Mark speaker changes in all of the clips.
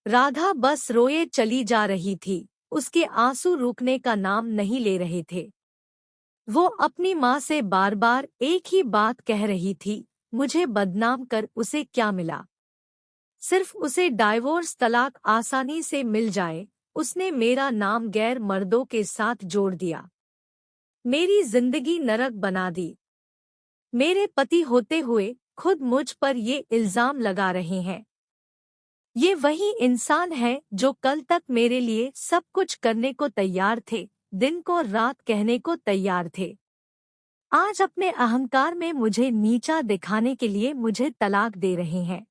Speaker 1: राधा बस रोए चली जा रही थी। उसके आंसू रुकने का नाम नहीं ले रहे थे। वो अपनी माँ से बार बार एक ही बात कह रही थी, मुझे बदनाम कर उसे क्या मिला। सिर्फ उसे डाइवोर्स तलाक आसानी से मिल जाए, उसने मेरा नाम गैर मर्दों के साथ जोड़ दिया। मेरी जिंदगी नरक बना दी। मेरे पति होते हुए खुद मुझ पर ये इल्जाम लगा रहे हैं। ये वही इंसान है जो कल तक मेरे लिए सब कुछ करने को तैयार थे, दिन को रात कहने को तैयार थे। आज अपने अहंकार में मुझे नीचा दिखाने के लिए मुझे तलाक दे रहे हैं।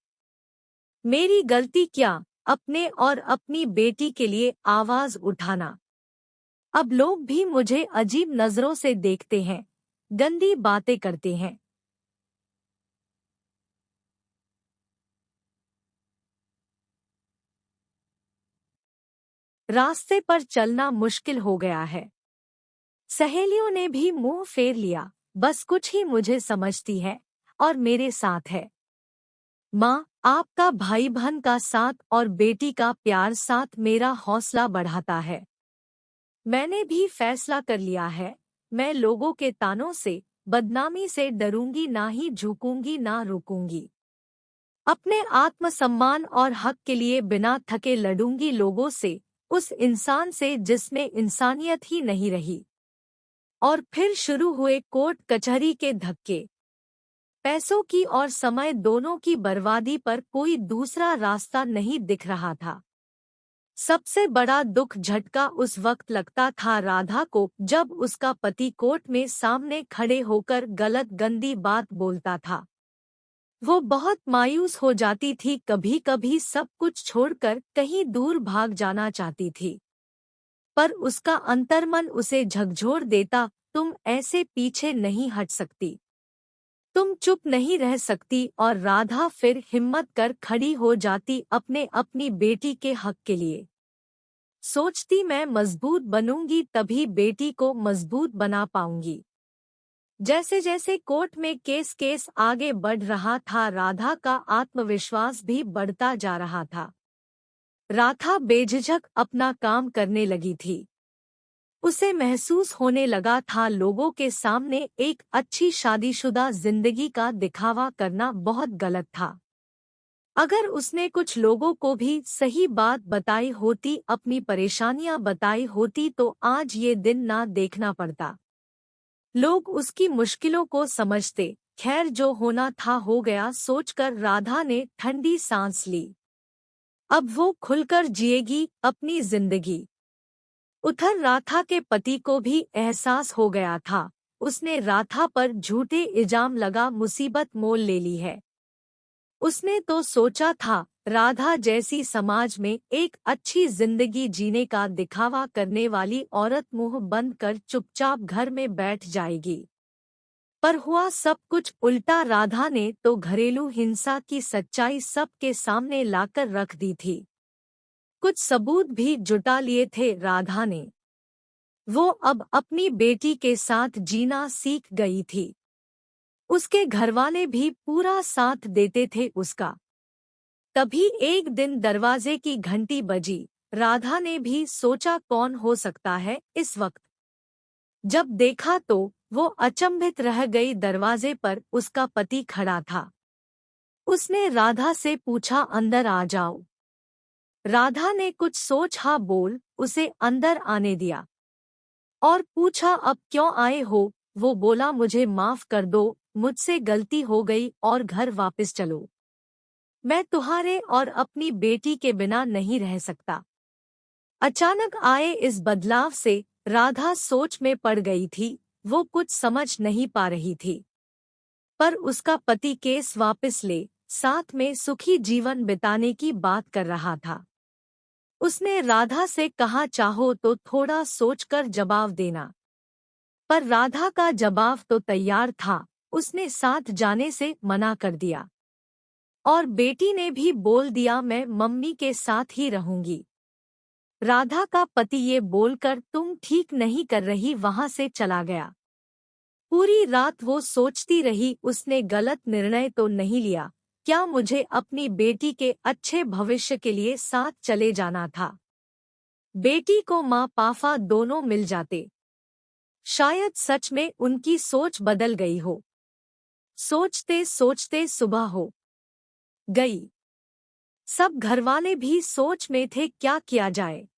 Speaker 1: मेरी गलती क्या, अपने और अपनी बेटी के लिए आवाज उठाना। अब लोग भी मुझे अजीब नजरों से देखते हैं, गंदी बातें करते हैं। रास्ते पर चलना मुश्किल हो गया है। सहेलियों ने भी मुंह फेर लिया, बस कुछ ही मुझे समझती है और मेरे साथ है। माँ, आपका भाई बहन का साथ और बेटी का प्यार साथ मेरा हौसला बढ़ाता है। मैंने भी फैसला कर लिया है, मैं लोगों के तानों से, बदनामी से डरूंगी ना ही झुकूंगी ना रुकूंगी। अपने आत्मसम्मान और हक के लिए बिना थके लड़ूंगी लोगों से, उस इंसान से जिसमें इंसानियत ही नहीं रही। और फिर शुरू हुए कोर्ट कचहरी के धक्के। पैसों की और समय दोनों की बर्बादी पर कोई दूसरा रास्ता नहीं दिख रहा था। सबसे बड़ा दुख झटका उस वक्त लगता था राधा को जब उसका पति कोर्ट में सामने खड़े होकर गलत गंदी बात बोलता था। वो बहुत मायूस हो जाती थी, कभी कभी सब कुछ छोड़कर कहीं दूर भाग जाना चाहती थी। पर उसका अंतर्मन उसे झकझोर देता, तुम ऐसे पीछे नहीं हट सकती, तुम चुप नहीं रह सकती। और राधा फिर हिम्मत कर खड़ी हो जाती अपनी बेटी के हक के लिए। सोचती मैं मजबूत बनूंगी तभी बेटी को मजबूत बना पाऊंगी। जैसे जैसे कोर्ट में केस आगे बढ़ रहा था, राधा का आत्मविश्वास भी बढ़ता जा रहा था। राधा बेझिझक अपना काम करने लगी थी। उसे महसूस होने लगा था लोगों के सामने एक अच्छी शादीशुदा जिंदगी का दिखावा करना बहुत गलत था। अगर उसने कुछ लोगों को भी सही बात बताई होती, अपनी परेशानियां बताई होती, तो आज ये दिन ना देखना पड़ता। लोग उसकी मुश्किलों को समझते। खैर, जो होना था हो गया सोचकर राधा ने ठंडी सांस ली। अब वो खुलकर जिएगी अपनी जिंदगी। उधर राधा के पति को भी एहसास हो गया था, उसने राधा पर झूठे इल्जाम लगा मुसीबत मोल ले ली है। उसने तो सोचा था राधा जैसी समाज में एक अच्छी जिंदगी जीने का दिखावा करने वाली औरत मुंह बंद कर चुपचाप घर में बैठ जाएगी। पर हुआ सब कुछ उल्टा। राधा ने तो घरेलू हिंसा की सच्चाई सबके सामने लाकर रख दी थी। कुछ सबूत भी जुटा लिए थे राधा ने। वो अब अपनी बेटी के साथ जीना सीख गई थी। उसके घरवाले भी पूरा साथ देते थे उसका। तभी एक दिन दरवाजे की घंटी बजी। राधा ने भी सोचा कौन हो सकता है इस वक्त। जब देखा तो वो अचंभित रह गई, दरवाजे पर उसका पति खड़ा था। उसने राधा से पूछा, अंदर आ जाओ। राधा ने कुछ सोच हाँ बोल उसे अंदर आने दिया और पूछा, अब क्यों आए हो? वो बोला, मुझे माफ कर दो, मुझसे गलती हो गई और घर वापस चलो। मैं तुम्हारे और अपनी बेटी के बिना नहीं रह सकता। अचानक आए इस बदलाव से राधा सोच में पड़ गई थी। वो कुछ समझ नहीं पा रही थी। पर उसका पति केस वापस ले, साथ में सुखी जीवन बिताने की बात कर रहा था। उसने राधा से कहा, चाहो तो थोड़ा सोचकर जवाब देना। पर राधा का जवाब तो तैयार था, उसने साथ जाने से मना कर दिया। और बेटी ने भी बोल दिया, मैं मम्मी के साथ ही रहूंगी। राधा का पति ये बोलकर तुम ठीक नहीं कर रही वहां से चला गया। पूरी रात वो सोचती रही, उसने गलत निर्णय तो नहीं लिया, क्या मुझे अपनी बेटी के अच्छे भविष्य के लिए साथ चले जाना था? बेटी को माँ पापा दोनों मिल जाते। शायद सच में उनकी सोच बदल गई हो। सोचते सोचते सुबह हो गई। सब घरवाले भी सोच में थे क्या किया जाए।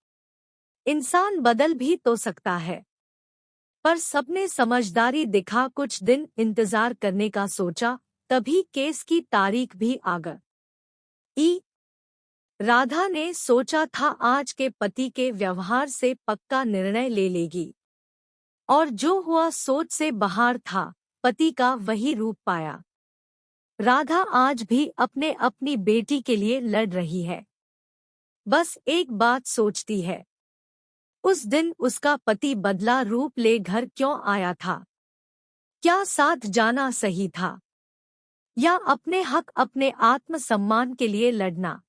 Speaker 1: इंसान बदल भी तो सकता है। पर सबने समझदारी दिखा कुछ दिन इंतजार करने का सोचा, तभी केस की तारीख भी आ गई। राधा ने सोचा था आज के पति के व्यवहार से पक्का निर्णय ले लेगी। और जो हुआ सोच से बाहर था, पति का वही रूप पाया। राधा आज भी अपनी बेटी के लिए लड़ रही है। बस एक बात सोचती है, उस दिन उसका पति बदला रूप ले घर क्यों आया था? क्या साथ जाना सही था? या अपने हक अपने आत्मसम्मान के लिए लड़ना?